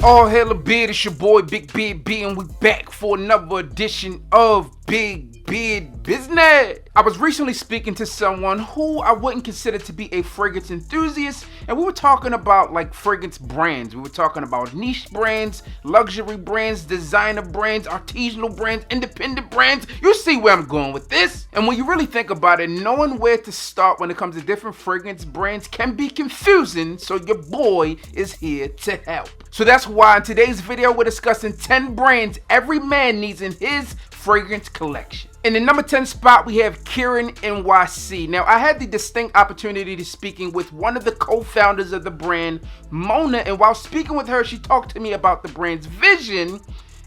All hail a beard, it's your boy Big Beard B, and we back for another edition of Big Beard Business. I was recently speaking to someone who I wouldn't consider to be a fragrance enthusiast, and we were talking about like fragrance brands. We were talking about niche brands, luxury brands, designer brands, artisanal brands, independent brands. You see where I'm going with this. And when you really think about it, knowing where to start when it comes to different fragrance brands can be confusing, so your boy is here to help. So that's why in today's video we're discussing 10 brands every man needs in his fragrance collection. In the number 10 spot, we have Killian Hennessy. Now, I had the distinct opportunity to speaking with one of the co-founders of the brand, Mona, and while speaking with her, she talked to me about the brand's vision,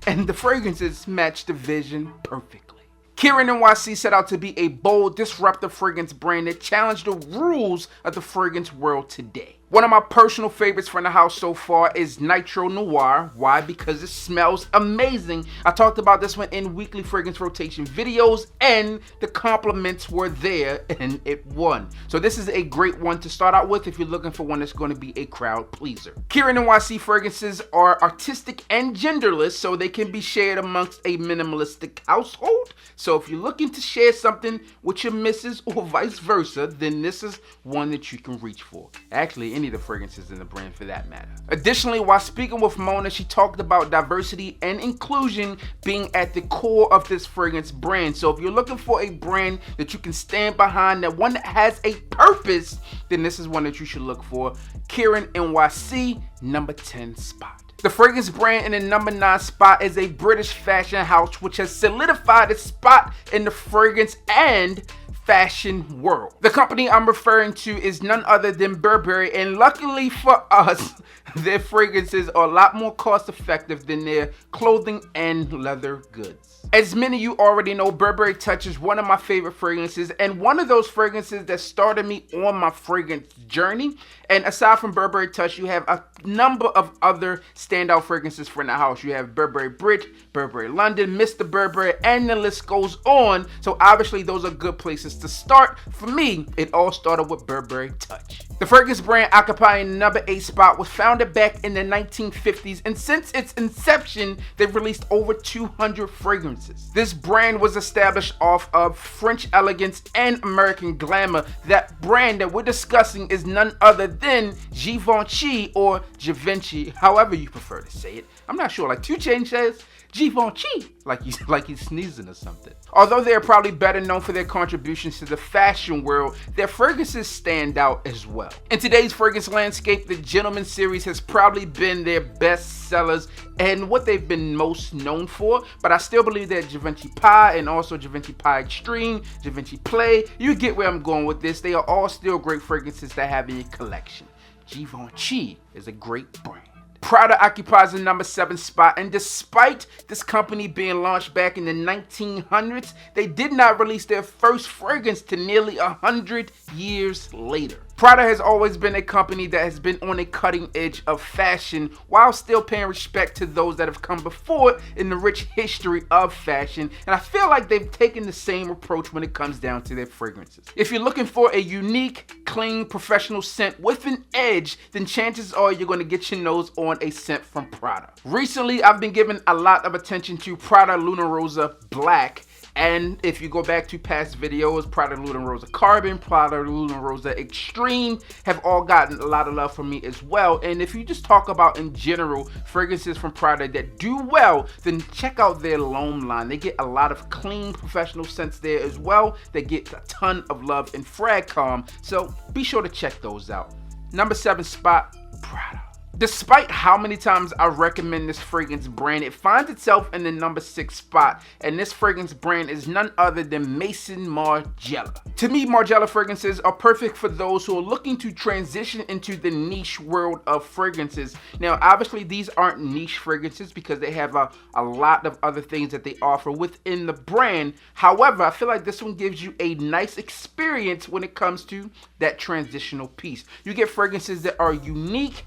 and the fragrances matched the vision perfectly. Killian Hennessy set out to be a bold, disruptive fragrance brand that challenged the rules of the fragrance world today. One of my personal favorites from the house so far is Nitro Noir. Why? Because it smells amazing. I talked about this one in weekly fragrance rotation videos, and the compliments were there, and it won. So this is a great one to start out with if you're looking for one that's going to be a crowd pleaser. Killian Hennessy fragrances are artistic and genderless, so they can be shared amongst a minimalistic household. So if you're looking to share something with your missus or vice versa, then this is one that you can reach for. Actually, any of the fragrances in the brand for that matter. Additionally, while speaking with Mona, she talked about diversity and inclusion being at the core of this fragrance brand. So if you're looking for a brand that you can stand behind, that one that has a purpose, then this is one that you should look for. Killian Hennessy, number 10 spot. The fragrance brand in the number 9 spot is a British fashion house which has solidified its spot in the fragrance and fashion world. The company I'm referring to is none other than Burberry, and luckily for us, their fragrances are a lot more cost effective than their clothing and leather goods. As many of you already know, Burberry Touch is one of my favorite fragrances, and one of those fragrances that started me on my fragrance journey. And aside from Burberry Touch, you have a number of other standout fragrances from the house. You have Burberry Brit, Burberry London, Mr. Burberry, and the list goes on. So obviously those are good places to start. For me, it all started with Burberry Touch. The fragrance brand occupying the number 8 spot was founded back in the 1950s, and since its inception, they've released over 200 fragrances. This brand was established off of French elegance and American glamour. That brand that we're discussing is none other than Givenchy or Givenchy, however you prefer to say it. I'm not sure, like 2 Chainz says Givenchy, like he's sneezing or something. Although they're probably better known for their contributions to the fashion world, their fragrances stand out as well. In today's fragrance landscape, the Gentleman series has probably been their best sellers and what they've been most known for, but I still believe that Givenchy Pie and also Givenchy Pie Extreme, Givenchy Play, you get where I'm going with this. They are all still great fragrances to have in your collection. Givenchy is a great brand. Prada occupies the number 7 spot, and despite this company being launched back in the 1900s, they did not release their first fragrance till nearly 100 years later. Prada has always been a company that has been on a cutting edge of fashion while still paying respect to those that have come before it in the rich history of fashion, and I feel like they've taken the same approach when it comes down to their fragrances. If you're looking for a unique, clean, professional scent with an edge, then chances are you're going to get your nose on a scent from Prada. Recently, I've been giving a lot of attention to Prada Luna Rosa Black. And if you go back to past videos, Prada Luna Rosa Carbon, Prada Luna Rosa Extreme have all gotten a lot of love from me as well. And if you just talk about in general fragrances from Prada that do well, then check out their L'Homme line. They get a lot of clean professional scents there as well. They get a ton of love in Fragcom, so be sure to check those out. Number 7 spot, Prada. Despite how many times I recommend this fragrance brand, it finds itself in the number 6 spot, and this fragrance brand is none other than Maison Margiela. To me, Margiela fragrances are perfect for those who are looking to transition into the niche world of fragrances. Now, obviously, these aren't niche fragrances because they have a lot of other things that they offer within the brand. However, I feel like this one gives you a nice experience when it comes to that transitional piece. You get fragrances that are unique,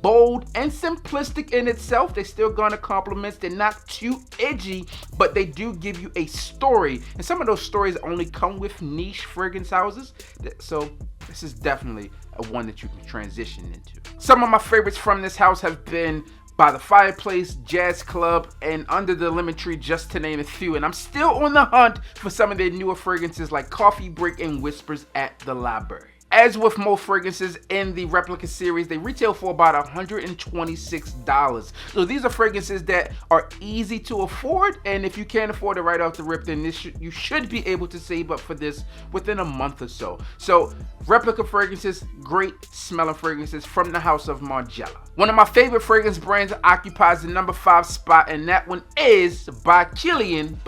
bold, and simplistic in itself. They still garner compliments. They're not too edgy, but they do give you a story, and some of those stories only come with niche fragrance houses. So this is definitely a one that you can transition into. Some of my favorites from this house have been By the Fireplace, Jazz Club, and Under the Lemon Tree, just to name a few. And I'm still on the hunt for some of their newer fragrances like Coffee Break and Whispers at the Library. As with most fragrances in the replica series, they retail for about $126. So these are fragrances that are easy to afford, and if you can't afford it right off the rip, then you should be able to save up for this within a month or so. So replica fragrances, great smelling fragrances from the house of Margiela. One of my favorite fragrance brands occupies the number 5 spot, and that one is by Killian,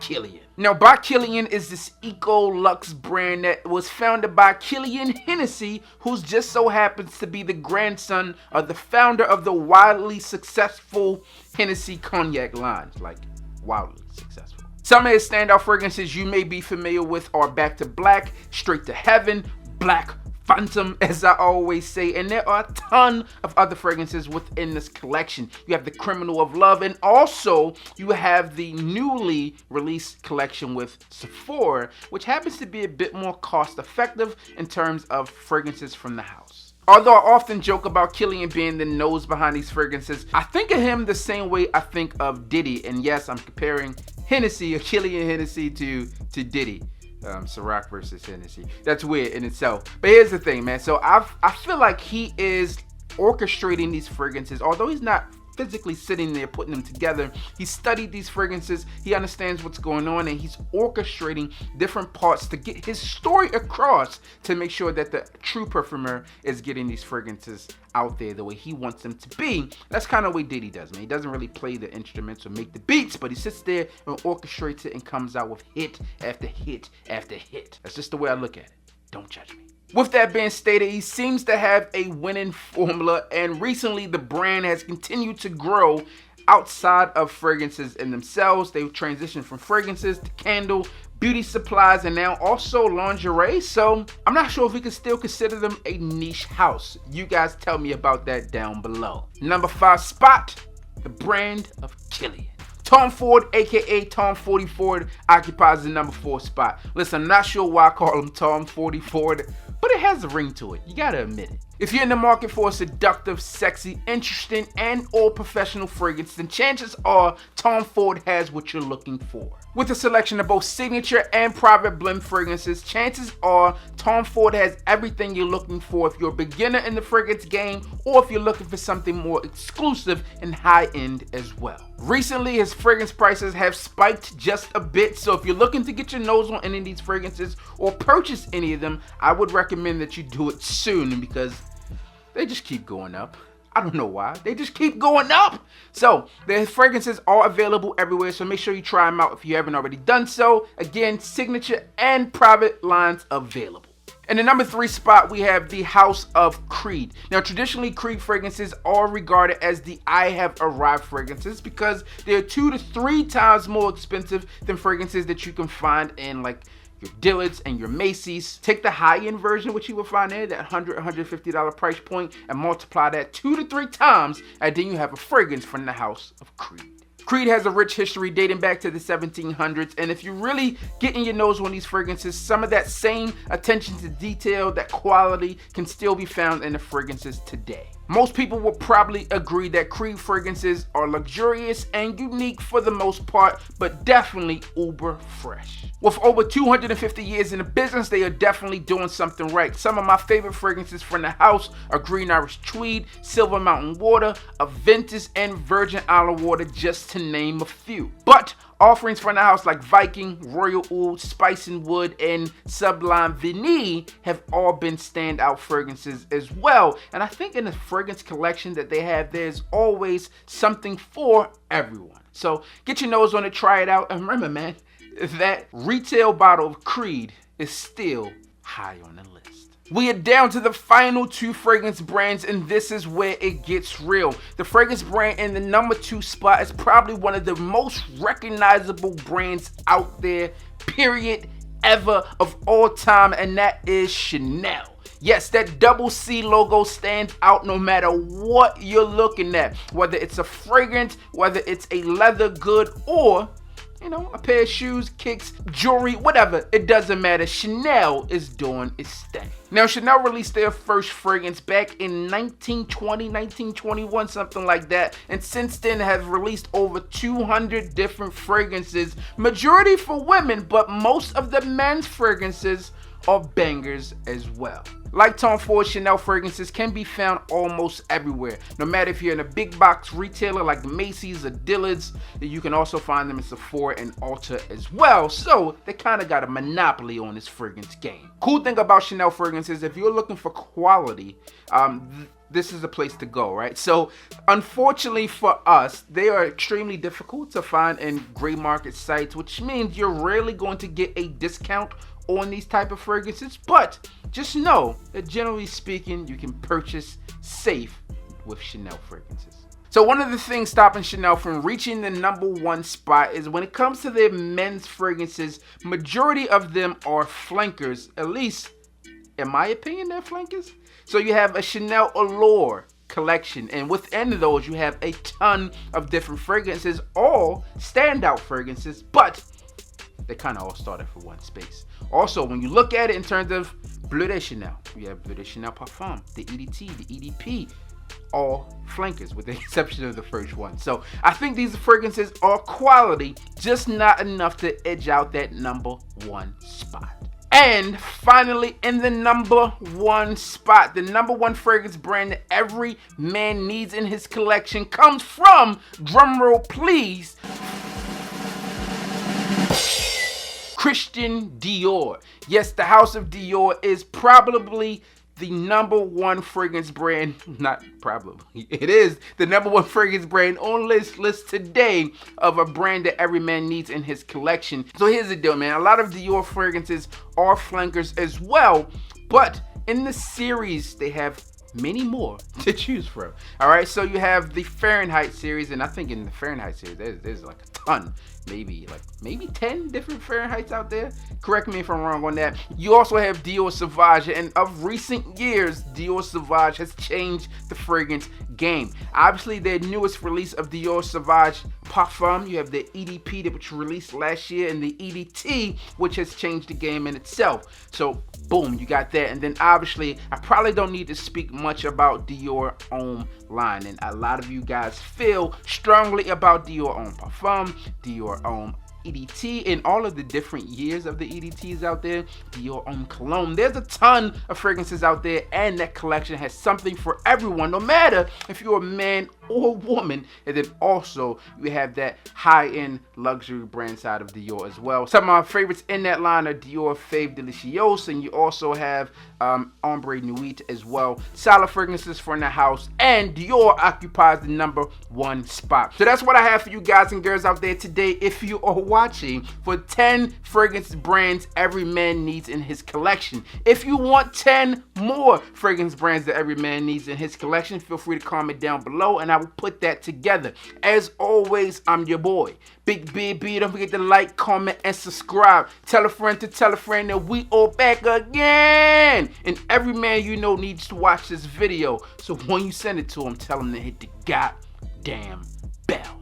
Killian. Now, by Killian is this eco-luxe brand that was founded by Killian Hennessy, who just so happens to be the grandson of the founder of the wildly successful Hennessy cognac line. Like, wildly successful. Some of his standout fragrances you may be familiar with are Back to Black, Straight to Heaven, Black Phantom, as I always say, and there are a ton of other fragrances within this collection. You have the Criminal of Love, and also you have the newly released collection with Sephora, which happens to be a bit more cost effective in terms of fragrances from the house. Although I often joke about Killian being the nose behind these fragrances, I think of him the same way I think of Diddy, and yes, I'm comparing Hennessy, or Killian Hennessy, to Diddy. Ciroc versus Hennessy. That's weird in itself. But here's the thing, man. So I feel like he is orchestrating these fragrances. Although he's not physically sitting there putting them together, he studied these fragrances, he understands what's going on, and he's orchestrating different parts to get his story across to make sure that the true perfumer is getting these fragrances out there the way he wants them to be. That's kind of the way Diddy does, man. He doesn't really play the instruments or make the beats, but he sits there and orchestrates it and comes out with hit after hit after hit. That's just the way I look at it. Don't judge me. With that being stated, he seems to have a winning formula, and recently the brand has continued to grow outside of fragrances in themselves. They've transitioned from fragrances to candle, beauty supplies, and now also lingerie. So I'm not sure if we can still consider them a niche house. You guys tell me about that down below. Number 5 spot, the brand of Killian. Tom Ford, aka Tom 40 Ford, occupies the number 4 spot. Listen, I'm not sure why I call him Tom 40 Ford, but it has a ring to it. You gotta admit it. If you're in the market for a seductive, sexy, interesting, and or professional fragrance, then chances are Tom Ford has what you're looking for. With a selection of both signature and private blend fragrances, chances are Tom Ford has everything you're looking for if you're a beginner in the fragrance game or if you're looking for something more exclusive and high-end as well. Recently, his fragrance prices have spiked just a bit, so if you're looking to get your nose on any of these fragrances or purchase any of them, I would recommend that you do it soon because they just keep going up. I don't know why. They just keep going up. So, the fragrances are available everywhere, so make sure you try them out if you haven't already done so. Again, signature and private lines available. In the number 3 spot, we have the House of Creed. Now, traditionally, Creed fragrances are regarded as the I have arrived fragrances because they're 2 to 3 times more expensive than fragrances that you can find in like your Dillard's and your Macy's. Take the high-end version, which you will find there, that $100, $150 price point, and multiply that 2 to 3 times, and then you have a fragrance from the House of Creed. Creed has a rich history dating back to the 1700s, and if you're really getting your nose on these fragrances, some of that same attention to detail, that quality, can still be found in the fragrances today. Most people will probably agree that Creed fragrances are luxurious and unique for the most part, but definitely uber fresh. With over 250 years in the business, they are definitely doing something right. Some of my favorite fragrances from the house are Green Irish Tweed, Silver Mountain Water, Aventus, and Virgin Island Water, just to name a few. But offerings from the house like Viking, Royal Oud, Spice and Wood, and Sublime Vanille have all been standout fragrances as well. And I think in the fragrance collection that they have, there's always something for everyone. So get your nose on it, try it out, and remember, man, that retail bottle of Creed is still high on the list. We are down to the final 2 fragrance brands, and this is where it gets real. The fragrance brand in the number 2 spot is probably one of the most recognizable brands out there, period, ever, of all time, and that is Chanel. Yes, that double C logo stands out no matter what you're looking at, whether it's a fragrance, whether it's a leather good, or You know, a pair of shoes, kicks, jewelry, whatever. It doesn't matter. Chanel is doing its thing. Now, Chanel released their first fragrance back in 1920, 1921, something like that. And since then have released over 200 different fragrances, majority for women, but most of the men's fragrances are bangers as well. Like Tom Ford, Chanel fragrances can be found almost everywhere. No matter if you're in a big box retailer like Macy's or Dillard's, you can also find them in Sephora and Ulta as well. So they kind of got a monopoly on this fragrance game. Cool thing about Chanel fragrances, if you're looking for quality, this is the place to go, right? So unfortunately for us, they are extremely difficult to find in gray market sites, which means you're rarely going to get a discount on these type of fragrances, but just know that generally speaking, you can purchase safe with Chanel fragrances. So one of the things stopping Chanel from reaching the #1 spot is when it comes to their men's fragrances, majority of them are flankers. At least, in my opinion, they're flankers. So you have a Chanel Allure collection, and within those, you have a ton of different fragrances, all standout fragrances, but they kind of all started for one space. Also, when you look at it in terms of Bleu de Chanel, you have Bleu de Chanel Parfum, the EDT, the EDP, all flankers with the exception of the first one. So I think these fragrances are quality, just not enough to edge out that #1 spot. And finally, in the #1 spot, the #1 fragrance brand that every man needs in his collection comes from, drumroll please, Christian Dior. Yes, the house of Dior is probably the #1 fragrance brand, not probably, it is the #1 fragrance brand on this list today of a brand that every man needs in his collection. So here's the deal, man. A lot of Dior fragrances are flankers as well, but in the series, they have many more to choose from. All right, so you have the Fahrenheit series, and I think in the Fahrenheit series, there's like a ton, maybe 10 different Fahrenheits out there. Correct me if I'm wrong on that. You also have Dior Sauvage, and of recent years, Dior Sauvage has changed the fragrance game. Obviously, their newest release of Dior Sauvage Parfum, you have the EDP that was released last year, and the EDT, which has changed the game in itself. So boom, you got that. And then obviously, I probably don't need to speak much about Dior Homme line, and a lot of you guys feel strongly about Dior Homme Parfum, Dior Homme EDT, and all of the different years of the EDTs out there. Dior Homme Cologne. There's a ton of fragrances out there, and that collection has something for everyone, no matter if you're a man or a woman. And then also you have that high-end luxury brand side of Dior as well. Some of my favorites in that line are Dior Fave Delicieux, and you also have Ombre Nuit as well. Solid fragrances for in the house, and Dior occupies the #1 spot. So that's what I have for you guys and girls out there today. If you are watching, for 10 fragrance brands every man needs in his collection. If you want 10 more fragrance brands that every man needs in his collection, feel free to comment down below, and I will put that together. As always, I'm your boy, Big B. Don't forget to like, comment, and subscribe. Tell a friend to tell a friend that we are back again. And every man you know needs to watch this video. So when you send it to him, tell him to hit the goddamn bell.